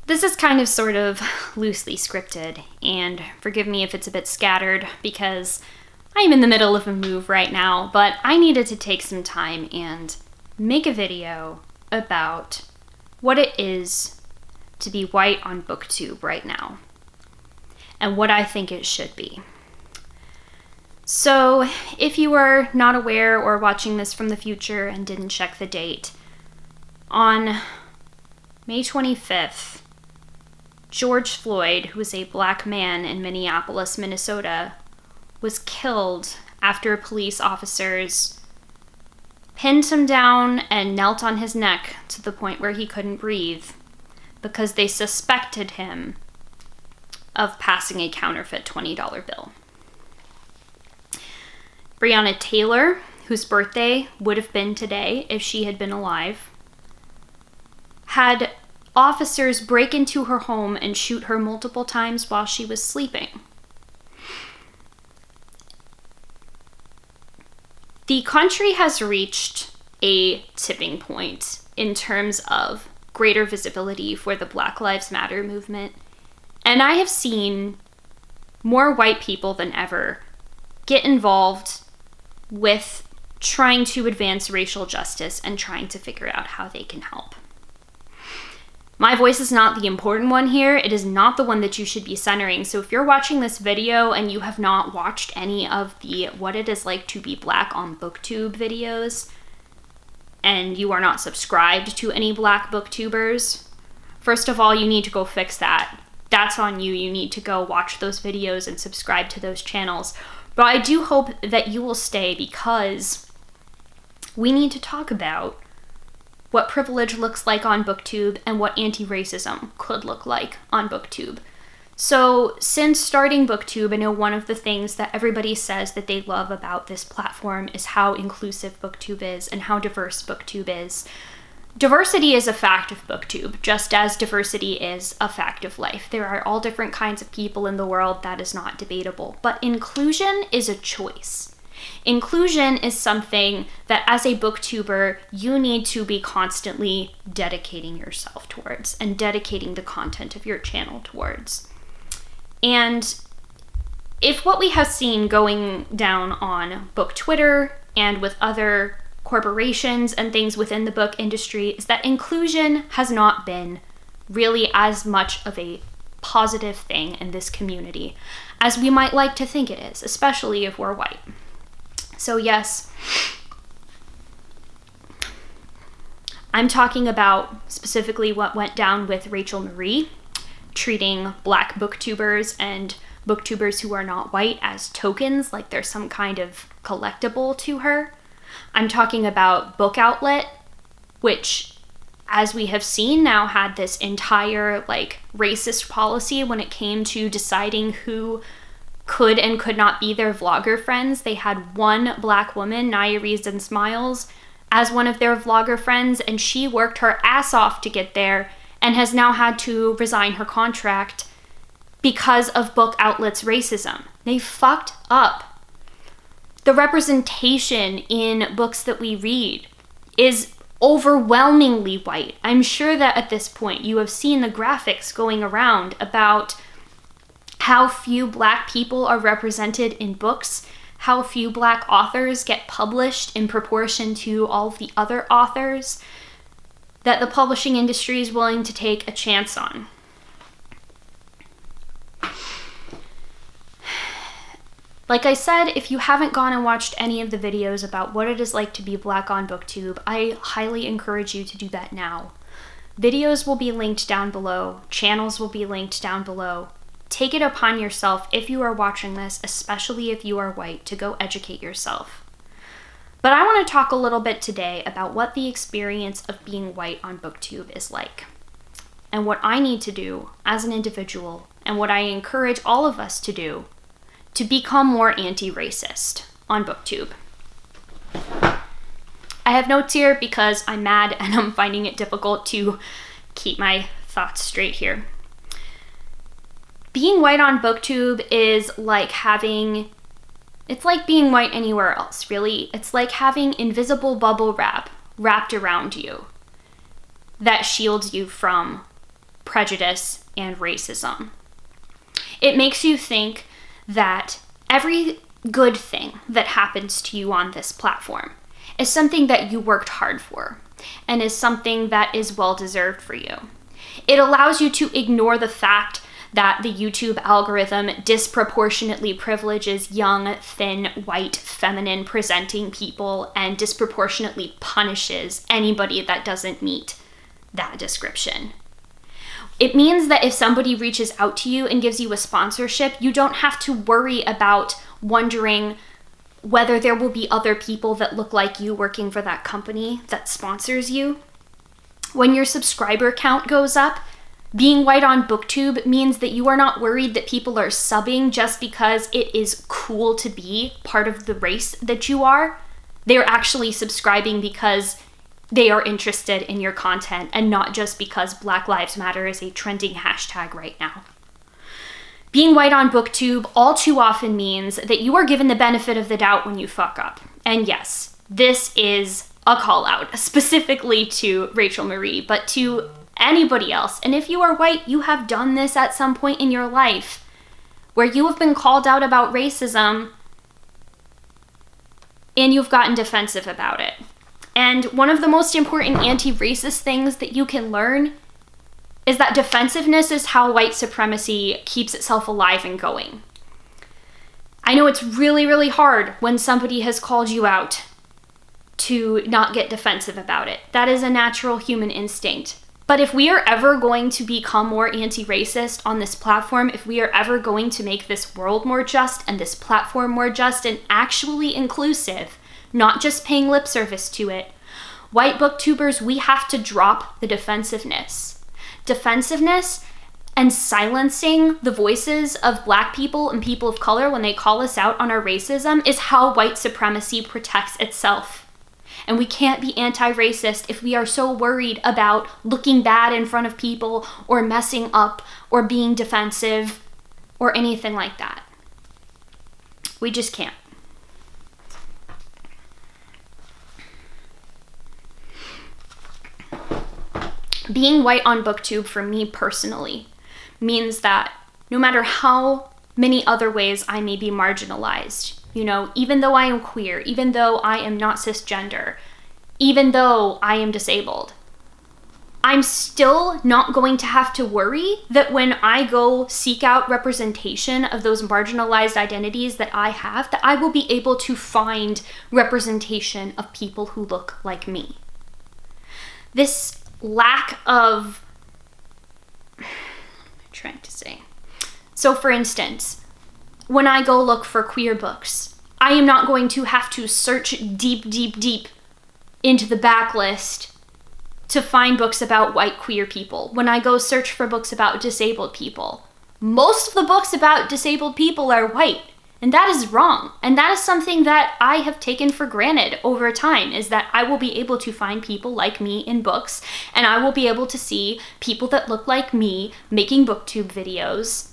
This is kind of sort of loosely scripted, and forgive me if it's a bit scattered because I'm in the middle of a move right now, but I needed to take some time and make a video about what it is to be white on BookTube right now and what I think it should be. So if you are not aware or watching this from the future and didn't check the date, on May 25th, George Floyd, who was a black man in Minneapolis, Minnesota, was killed after police officers pinned him down and knelt on his neck to the point where he couldn't breathe because they suspected him of passing a counterfeit $20 bill. Breonna Taylor, whose birthday would have been today if she had been alive, had officers break into her home and shoot her multiple times while she was sleeping. The country has reached a tipping point in terms of greater visibility for the Black Lives Matter movement, and I have seen more white people than ever get involved with trying to advance racial justice and trying to figure out how they can help. My voice is not the important one here. It is not the one that you should be centering. So if you're watching this video and you have not watched any of the What It Is Like to Be Black on BookTube videos, and you are not subscribed to any Black booktubers, first of all, you need to go fix that. That's on you. You need to go watch those videos and subscribe to those channels. But I do hope that you will stay because we need to talk about what privilege looks like on BookTube and what anti-racism could look like on BookTube. So since starting BookTube, I know one of the things that everybody says that they love about this platform is how inclusive BookTube is and how diverse BookTube is. Diversity is a fact of BookTube, just as diversity is a fact of life. There are all different kinds of people in the world, that is not debatable. But inclusion is a choice. Inclusion is something that as a booktuber, you need to be constantly dedicating yourself towards and dedicating the content of your channel towards. And if what we have seen going down on book Twitter and with other corporations and things within the book industry is that inclusion has not been really as much of a positive thing in this community as we might like to think it is, especially if we're white. So yes, I'm talking about specifically what went down with Rachel Marie, treating Black booktubers and booktubers who are not white as tokens, like they're some kind of collectible to her. I'm talking about Book Outlet, which, as we have seen now, had this entire racist policy when it came to deciding who could and could not be their vlogger friends. They had one Black woman, Naya Reason Smiles, as one of their vlogger friends, and she worked her ass off to get there and has now had to resign her contract because of Book Outlet's racism. They fucked up. The representation in books that we read is overwhelmingly white. I'm sure that at this point you have seen the graphics going around about how few Black people are represented in books, how few Black authors get published in proportion to all of the other authors that the publishing industry is willing to take a chance on. Like I said, if you haven't gone and watched any of the videos about what it is like to be Black on BookTube, I highly encourage you to do that now. Videos will be linked down below, channels will be linked down below. Take it upon yourself, if you are watching this, especially if you are white, to go educate yourself. But I want to talk a little bit today about what the experience of being white on BookTube is like, and what I need to do as an individual, and what I encourage all of us to do to become more anti-racist on BookTube. I have notes here because I'm mad and I'm finding it difficult to keep my thoughts straight here. Being white on BookTube is like it's like being white anywhere else, really. It's like having invisible bubble wrap wrapped around you that shields you from prejudice, and racism. It makes you think that every good thing that happens to you on this platform is something that you worked hard for and is something that is well deserved for you. It allows you to ignore the fact that the YouTube algorithm disproportionately privileges young, thin, white, feminine presenting people and disproportionately punishes anybody that doesn't meet that description. It means that if somebody reaches out to you and gives you a sponsorship, you don't have to worry about wondering whether there will be other people that look like you working for that company that sponsors you. When your subscriber count goes up, being white on BookTube means that you are not worried that people are subbing just because it is cool to be part of the race that you are. They're actually subscribing because they are interested in your content and not just because Black Lives Matter is a trending hashtag right now. Being white on BookTube all too often means that you are given the benefit of the doubt when you fuck up. And yes, this is a call out specifically to Rachel Marie, but to anybody else. And if you are white, you have done this at some point in your life where you have been called out about racism and you've gotten defensive about it. And one of the most important anti-racist things that you can learn is that defensiveness is how white supremacy keeps itself alive and going. I know it's really, really hard when somebody has called you out to not get defensive about it. That is a natural human instinct. But if we are ever going to become more anti-racist on this platform, if we are ever going to make this world more just and this platform more just and actually inclusive, not just paying lip service to it, white booktubers, we have to drop the defensiveness. Defensiveness and silencing the voices of Black people and people of color when they call us out on our racism is how white supremacy protects itself. And we can't be anti-racist if we are so worried about looking bad in front of people or messing up or being defensive or anything like that. We just can't. Being white on BookTube for me personally means that no matter how many other ways I may be marginalized, you know, even though I am queer, even though I am not cisgender, even though I am disabled, I'm still not going to have to worry that when I go seek out representation of those marginalized identities that I have, that I will be able to find representation of people who look like me. This lack of, what am I trying to say? So for instance, when I go look for queer books, I am not going to have to search deep, deep, deep into the backlist to find books about white queer people. When I go search for books about disabled people, most of the books about disabled people are white, and that is wrong. And that is something that I have taken for granted over time, is that I will be able to find people like me in books, and I will be able to see people that look like me making BookTube videos.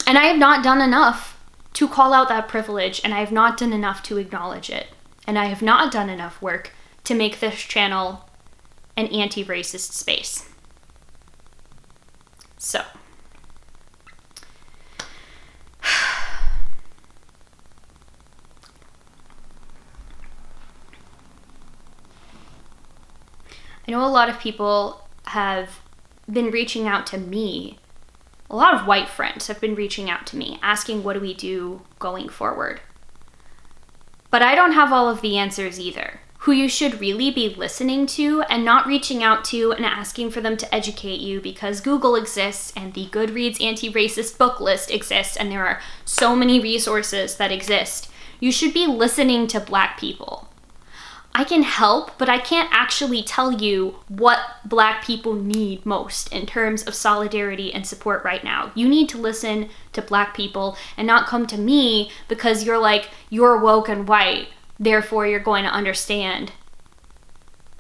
And I have not done enough to call out that privilege, and I have not done enough to acknowledge it. And I have not done enough work to make this channel an anti-racist space. So, I know a lot of people have been reaching out to me. A lot of white friends have been reaching out to me, asking what do we do going forward. But I don't have all of the answers either. Who you should really be listening to and not reaching out to and asking for them to educate you, because Google exists and the Goodreads anti-racist book list exists and there are so many resources that exist. You should be listening to Black people. I can help, but I can't actually tell you what Black people need most in terms of solidarity and support right now. You need to listen to Black people and not come to me because you're woke and white, therefore you're going to understand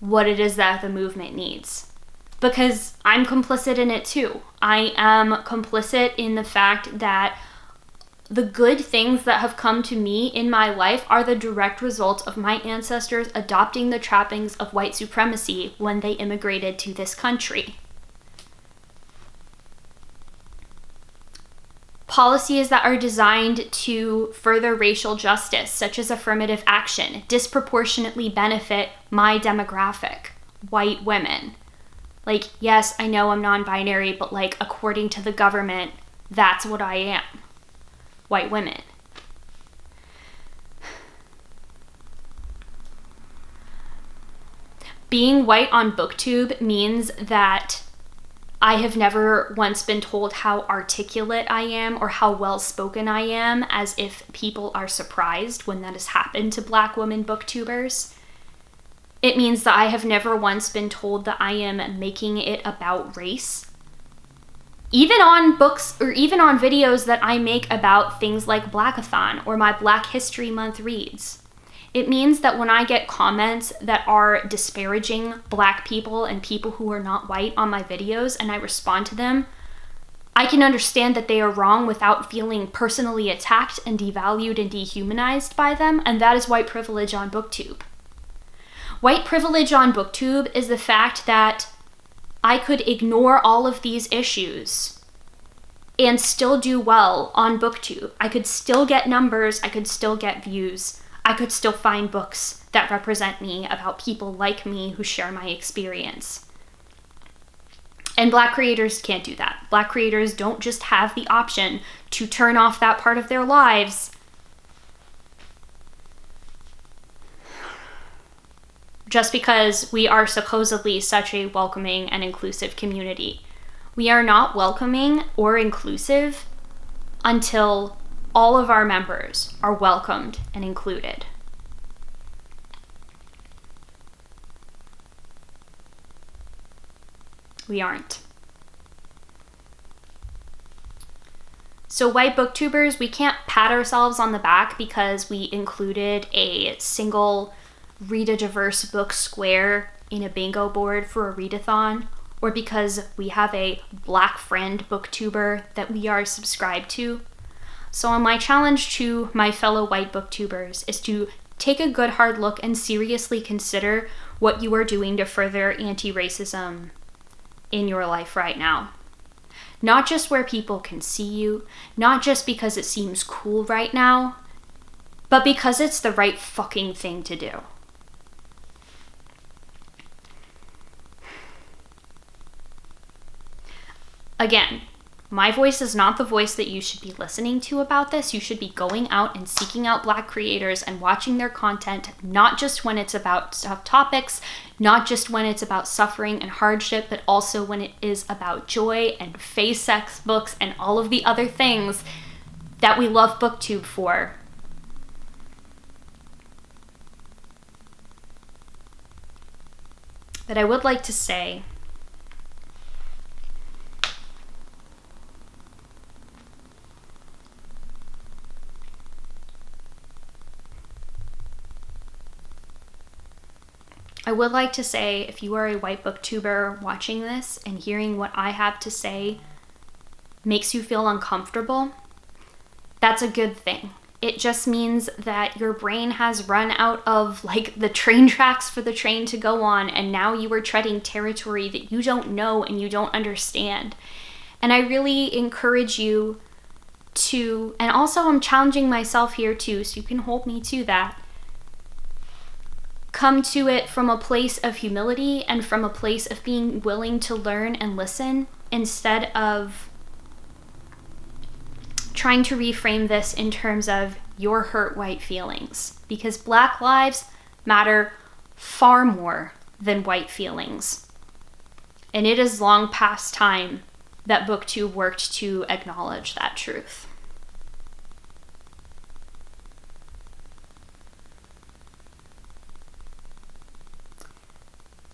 what it is that the movement needs. Because I'm complicit in it too. I am complicit in the fact that the good things that have come to me in my life are the direct result of my ancestors adopting the trappings of white supremacy when they immigrated to this country. policies that are designed to further racial justice, such as affirmative action, disproportionately benefit my demographic, white women. Like, yes, I know I'm non-binary, but like, according to the government, that's what I am. White women. Being white on BookTube means that I have never once been told how articulate I am or how well-spoken I am, as if people are surprised when that has happened to Black women booktubers. It means that I have never once been told that I am making it about race. Even on books or even on videos that I make about things like Blackathon or my Black History Month reads. It means that when I get comments that are disparaging Black people and people who are not white on my videos and I respond to them, I can understand that they are wrong without feeling personally attacked and devalued and dehumanized by them, and that is white privilege on BookTube. White privilege on BookTube is the fact that I could ignore all of these issues and still do well on BookTube. I could still get numbers, I could still get views. I could still find books that represent me, about people like me who share my experience. And Black creators can't do that. Black creators don't just have the option to turn off that part of their lives just because we are supposedly such a welcoming and inclusive community. We are not welcoming or inclusive until all of our members are welcomed and included. We aren't. So white booktubers, we can't pat ourselves on the back because we included a single read a diverse book square in a bingo board for a readathon, or because we have a Black friend booktuber that we are subscribed to. So my challenge to my fellow white booktubers is to take a good hard look and seriously consider what you are doing to further anti-racism in your life right now. Not just where people can see you, not just because it seems cool right now, but because it's the right fucking thing to do. Again, my voice is not the voice that you should be listening to about this. You should be going out and seeking out Black creators and watching their content, not just when it's about tough topics, not just when it's about suffering and hardship, but also when it is about joy and face sex books and all of the other things that we love BookTube for. But I would like to say, if you are a white booktuber watching this and hearing what I have to say makes you feel uncomfortable, that's a good thing. It just means that your brain has run out of like the train tracks for the train to go on, and now you are treading territory that you don't know and you don't understand. And I really encourage you to, and also I'm challenging myself here too, so you can hold me to that, come to it from a place of humility and from a place of being willing to learn and listen, instead of trying to reframe this in terms of your hurt white feelings, because Black lives matter far more than white feelings. And it is long past time that BookTube worked to acknowledge that truth.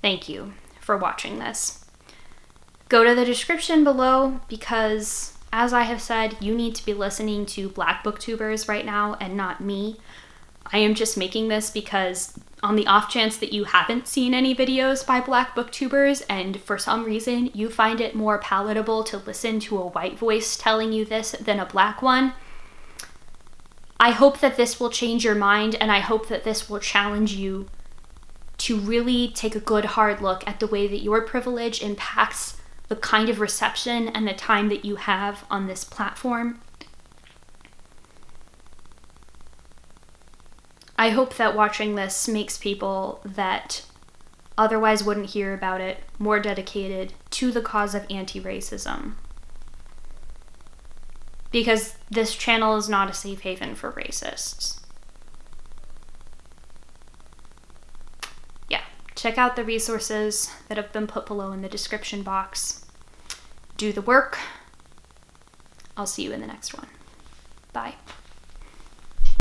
Thank you for watching this. Go to the description below because, as I have said, you need to be listening to Black booktubers right now and not me. I am just making this because on the off chance that you haven't seen any videos by Black booktubers and for some reason you find it more palatable to listen to a white voice telling you this than a Black one, I hope that this will change your mind, and I hope that this will challenge you to really take a good hard look at the way that your privilege impacts the kind of reception and the time that you have on this platform, I hope that watching this makes people that otherwise wouldn't hear about it more dedicated to the cause of anti-racism. Because this channel is not a safe haven for racists. Yeah, check out the resources that have been put below in the description box. Do the work. I'll see you in the next one. Bye.